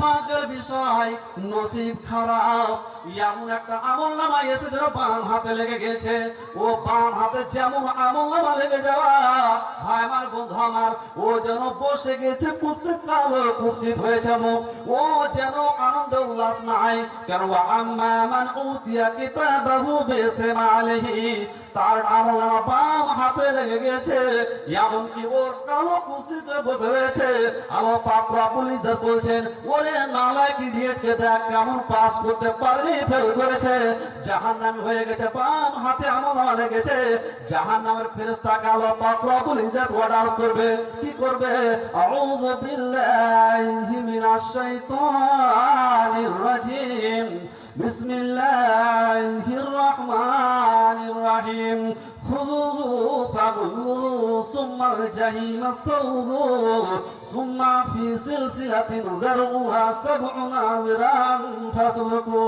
ভাগ্যের বিষয়, নসিব খারাপ। এমন একটা আমলনামা এসে যেন বাম হাতে লেগে গেছে। ও বাম হাতে যেমন আমলনামা লেগে যাওয়া, ভাই আমার, বন্ধু আমার, ও যেন বসে গেছে কুৎসিত, কালো কুৎসিত হয়েছে মুখ। ও যেন আনন্দ উল্লাস নাই। কেন? আম্মা মান উতিয়া কিতাবাহু বিশিমালিহি, তার আমলনামা বাম হাতে লেগে গেছে। এমনকি ওর কালো কুৎসিত বসে রয়েছে। আল্লাহ পাক রব্বুল ইজ্জত বলছেন, ওরে নালায়েক ইডিয়েটকে দেখ কেমন পাস করতে পারেনি, ফেল করেছে, জাহান্নামী হয়ে গেছে, বাম হাতে আমলনামা লেগেছে। জাহান্নামের ফেরেশতাকে আল্লাহ পাক রব্বুল ইজ্জত অর্ডার করবে, কি করবে? আউযু বিল্লাহি মিনাশ শাইতানির রাজিম, বিসমিল্লাহির রহমানির রহিম, খুযুহু ফাগুল্লুহু সুম্মাল জাহিমা সাল্লুহু সুম্মা ফি সিলসিলাতিন যারউহা সাবউনা যিরান ফাসলুকু।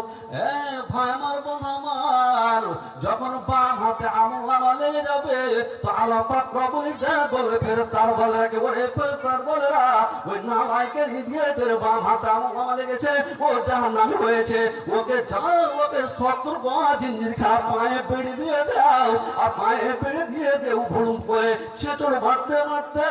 এ ভাই আমার, বন্ধু আমার, যখন বাম হাতে আমলনামা লেগে যাবে তো আল্লাহ পাক রব্বুল ইজ্জত বলবে ফেরেশতার দলেরাকে, ওরে ফেরেশতার দলেরা, ওই নালায়েকের ইডিয়েটের বাম হাতে আমলনামা লেগেছে, ও জাহান্নামী হয়েছে, ওকে যাও, ওকে 70 গজ জিঞ্জির খারাপ পায়ে পেড়ে দিয়ে দাও, আর পায়ে পেড়ে দিয়ে দেও ভুড়ুম করে ছেচড় মারতে মারতে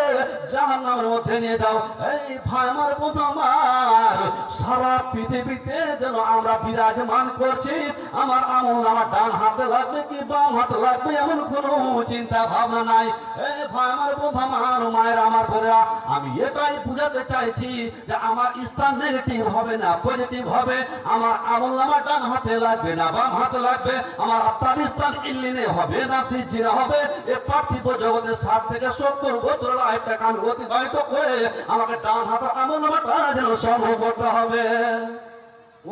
জাহান্নামের মধ্যে নিয়ে যাও। এই ভাই আমার, বন্ধু আমার, সারা পৃথিবীতে যেন আমরা বিরাজমান করছি, আমার আমলনামা ডান হাতে লাগবে কি বাম হাতে লাগবে এমন কোনো চিন্তা ভাবনা নাই। এই ভাই আমার, বন্ধু আমার, মায়ের আমার বোনেরা, আমি এটাই বুঝাতে চাইছি যে আমার স্থান নেগেটিভ হবে না, পজিটিভ হবে। আমার আমলনামা ডান হাতে লাগবে না বাম হাতে লাগবে। আমার আত্মার স্থান ইল্লিনে হবে না সিজ্জিনে হবে। এই পার্থিব জগতে 60 থেকে 70 বছর লাইফটাকে আমি অতিবাহিত করে আমাকে ডান হাতের আমলনামাটা যেন সংগ্রহ করতে হবে।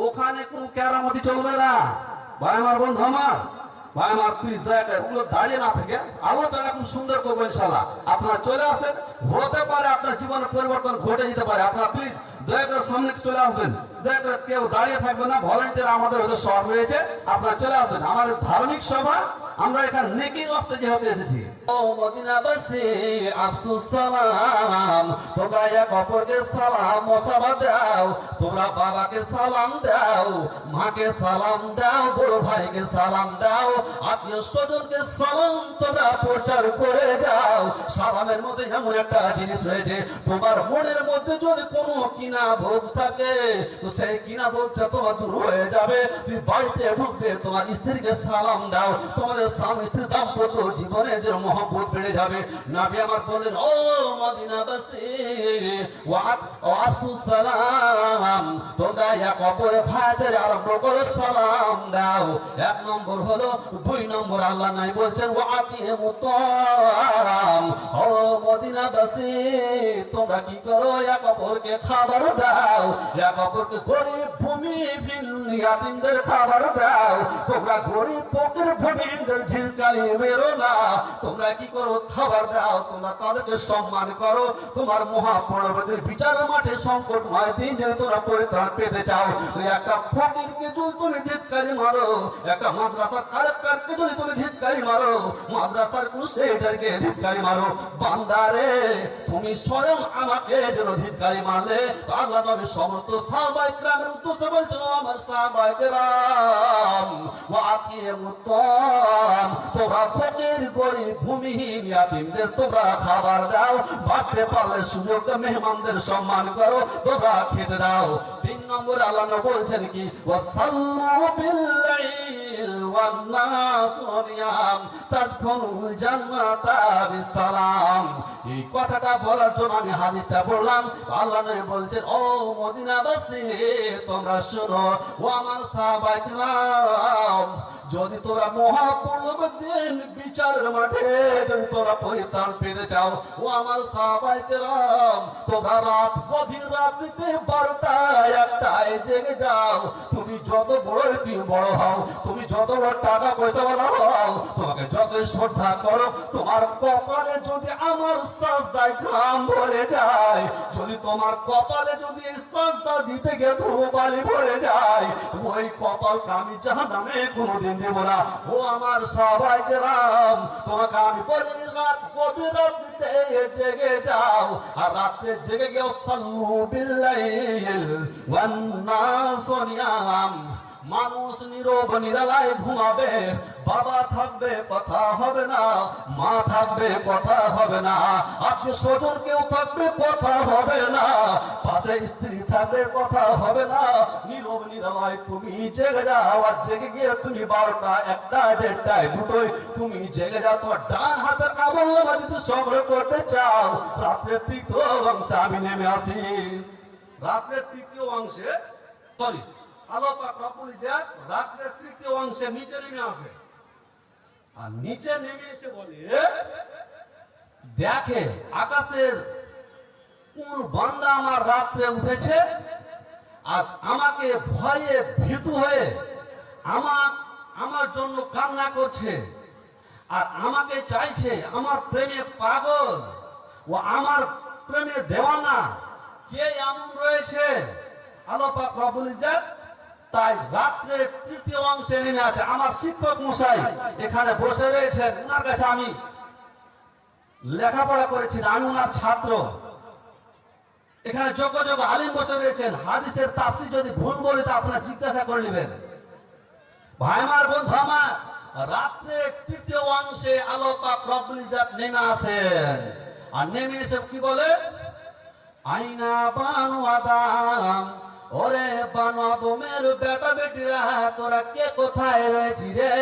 ওখানে কোনো কেরামতি চলবে না। ভাই আমার, বন্ধু আমার, ভাই আমার, প্লিজ দয়া করে ওগুলো দাঁড়িয়ে না থেকে আলোচনা খুব সুন্দর করবেন ইনশাআল্লাহ। আপনারা চলে আসেন, হতে পারে আপনার জীবনে পরিবর্তন ঘটে যেতে পারে। আপনারা প্লিজ দয়া করে সামনে চলে আসবেন, দয়া করে কেউ দাঁড়িয়ে থাকবেন না। ভলান্টিয়ার আমাদের ওদের সব রয়েছে, আপনারা চলে আসবেন। আমাদের ধার্মিক সভা, আমরা এখানে নেকির রাস্তায় যে হতে এসেছি। ও মদিনাবাসী, আফসুস সালাম, তোমরা এক অপরকে সালাম মোসাফা দাও, তোমরা বাবাকে সালাম দাও, মাকে সালাম দাও, বড় ভাইকে সালাম দাও, আত্মীয় স্বজনকে সালাম তোমরা প্রচার করে যাও। সালামের মধ্যে এমন একটা জিনিস রয়েছে, তোমার মনের মধ্যে যদি কোনো কিনা ভোগ থাকে তো সেই কিনা ভোগটা তোমার দূর হয়ে যাবে। তুমি বাড়িতে ঢুকবে, তোমার স্ত্রীকে সালাম দাও, তোমাদের স্বামী স্ত্রীর দাম্পত্য জীবনে যে মহব্বত বেড়ে যাবে। নবী আমার বললেন, ও মদিনাবাসী, ওয়াফসুস সালাম, তোমরা এক অপরে ভাইচারে আরম্ভ করে সালাম দাও। 1 নম্বর হলো, 2 নম্বর আল্লাহ নাই বলছেন ওয়াতিমুত তাআম। ও মদিনাবাসী, তোমরা কি করো? এক অপরকে খাবার দাও, এক অপরকে গরিব ভূমিহীন ইয়াতীমদের খাবার দাও। তোমরা গরিব ফকির ভূমিহীনদের ঝিলকানি মেরো না। তোমরা কি করো? খাবার দাও, তোমরা তাদেরকে সম্মান করো। তোমার মহাপরবদের বিচারের মাঠে সংকটময় দিন যদি তোমরা পরিত্রাণ পেতে চাও, একটা ফকিরকে যদি তুমি ধিক্কারি মারো, একটা মাদ্রাসার কালেক্টরকে যদি তুমি ধিক্কারি মারো, মাদ্রাসার কোন সেটারকে ধিক্কারি মারো, বান্দারে তুমি স্বয়ং আমাকে যেন ধিক্কারি মারলে, তো আল্লাহ নবী সমস্ত সাহাবায়ে কেরামের উদ্দেশ্যে বলছেন, আমার সাহাবায়ে কেরাম, ওয়াতিমুত তাআম, তোমরা ফকির গরিব ভূমিহীন ইয়াতীমদের তোমরা খাবার দাও। ভাবতে পারলে সুযোগে মেহমানদের সম্মান করো, তোমরা খেতে দাও। 3 নম্বরে আল্লাহ নবী বলছেন কি, ওয়াসাল্লু বিল্লাইল ওয়ান নাস নিয়াম তাদখুলুল জান্নাতা বিসালাম। এই কথাটা বলার জন্য আমি হাদিসটা বললাম। আল্লাহ নবী বলছেন, ও মদিনাবাসী, তোমরা শোনো, ও আমার সাহাবায়ে কেরাম, যদি তোমরা মহাপূর্ণবের দিন বিচারের মাঠে যদি তোমরা পরিত্রাণ পেতে চাও, ও আমার সাহাবায়ে কেরাম, তোমরা রাত গভীর রাত্রিতে 12টায় 1টায় জেগে যাও। তুমি যত বড় হও, তুমি যত বড় টাকা পয়সা বলা হও, তোমাকে যত শ্রদ্ধা করো, তোমার কপালে যদি আমার সাজদায় ঘাম ভরে যায়, যদি তোমার কপালে যদি এই সাজদা দিতে গিয়ে ধুলোবালি ভরে যায়, ওই কপালকে আমি জাহান্নামে কোনোদিন কোনদিন দেব না। ও আমার সবাই গ্রাম, তোমাকে আমি বলি রাত গভীর রাত্রিতে জেগে যাও, আর রাত্রে জেগে গিয়ে সাল্লু বিল্লাইল ওয়ান নাসু নিয়াম। মানুষ নীরব নিরালায় ঘুমাবে, বাবা থাকবে কথা হবে না, মা থাকবে কথা হবে না, আত্মীয় স্বজন কেউ থাকবে কথা হবে না, পাশে স্ত্রী থাকবে কথা হবে না। নীরব নিরালায় তুমি জেগে যাও, আর জেগে গিয়ে তুমি 12টা 1টা 1:30টায় 2টোয় তুমি জেগে যাও। তোমার ডান হাতের আমলনামা যদি সংগ্রহ করতে চাও, রাত্রের তৃতীয় অংশে আমি নেমে আসি। রাত্রের তৃতীয় অংশে আল্লাহ পাক রব্বুল ইজ্জত রাত্রের তৃতীয় অংশে নিচে নেমে আসে, আর নিচে নেমে এসে বলে, দেখে আকাশের কোন বান্দা আমার রাত্রে উঠেছে, আজ আমাকে ভয়ে ভীতু হয়ে আমার জন্য কান্না করছে, আর আমাকে চাইছে, আমার প্রেমে পাগল, ও আমার প্রেমে দেওয়ানা, কে এমন রয়েছে? আল্লাহ পাক রব্বুল ইজ্জত তাই রাত্রের তৃতীয় অংশে নেমে আছে। আমার শিক্ষক মশাই এখানে বসে রয়েছেন, ওনার কাছে আমি লেখাপড়া করেছি, আমি ওনার ছাত্র। এখানে যোগ্য যোগ্য আলিম বসে রয়েছেন, হাদিসের তাফসীর যদি ভুল বলি তা আপনারা জিজ্ঞাসা করে নেবেন। ভাই আমার, বন্ধু আমার, রাত্রের তৃতীয় অংশে আল্লাহ পাক রব্বুল ইজ্জত নেমে আসেন, আর নেমে এসে কি বলে, আইনা বানু আদম, ওরে বানু আদমের বেটা বেটিরা, তোরা কে কোথায় রয়েছি রে?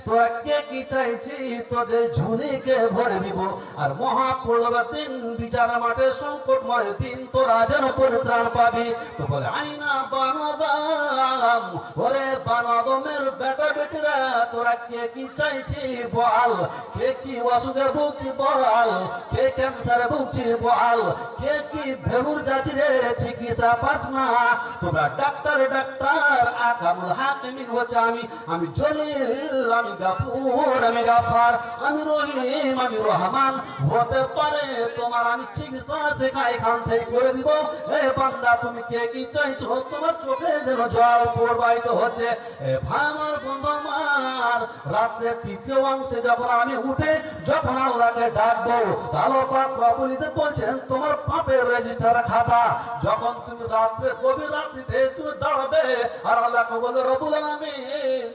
তোরা কে কি চাইছি? তোদের ঝুলিকে ভরে দিব, আর মহাপ্রলয়ের দিন, বিচার মাঠে সংকটময় দিন, তোরা যেন পরিত্রাণ পাবি। তো বলে, আইনা বানু আদম, ওরে বানু আদমের বেটা বেটিরা, তোরা কে কি চাইছি বল? কে কি অসুখে ভুগছি বল? কে ক্যান্সারে ভুগছি বল? কে কি ভেলুর যাচ্ছি রে, চিকিৎসা পাস না? তোমরা ডাক্তার ডাক্তার, আকামুল হাকিমিন হচ্ছে আমি জলিল, আমি গাফুর, আমি গাফার, আমি রহিম, আমি রহমান। হতে পারে তোমার আমি চিকিৎসা শেখা এখান থেকে করে দিব। এ বান্দা, তুমি কে কি চাইছো? তোমার চোখে যেন জল প্রবাহিত হচ্ছে। এ ভাই আমার, বন্ধু আমার, রাত্রের তৃতীয় অংশে যখন আমি উঠে যখন আল্লাহকে ডাকবো, আল্লাহ পাক রব্বুল ইজ্জত বলছেন, তোমার পাপের রেজিস্টার খাতা যখন তুমি রাত্রে গভীর রাত্রিতে তুমি দাঁড়াবে, আর আল্লাহকে বলে, রব্বুল আলামিন,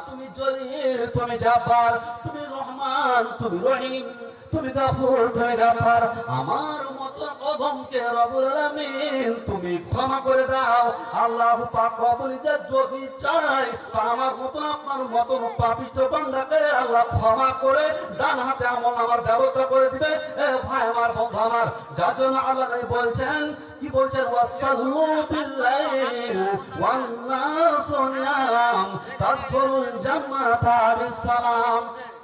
তুমি জলিল, তুমি জাব্বার, তুমি রহমান, তুমি রহিম, তুমি গাফুর, তুমি গাফার, আমার মত অধমকে রব্বুল আলামিন তুমি ক্ষমা করে দাও। আল্লাহ পাক রব্বুল ইজ্জত যদি চায় তো আমার মতন আপনার মতন পাপিষ্ঠ বান্দাকে আল্লাহ ক্ষমা করে ডান হাতে আমলনামার ব্যবস্থা করে দিবে। এ ভাই আমার, বন্ধু আমার, যার জন্য আল্লাহ বলছেন, কি বলছেন, ওয়াসাল্লু বিল্লাইল ওয়ান নাসু নিয়াম তাদখুলুল জান্নাতা বিসসালাম।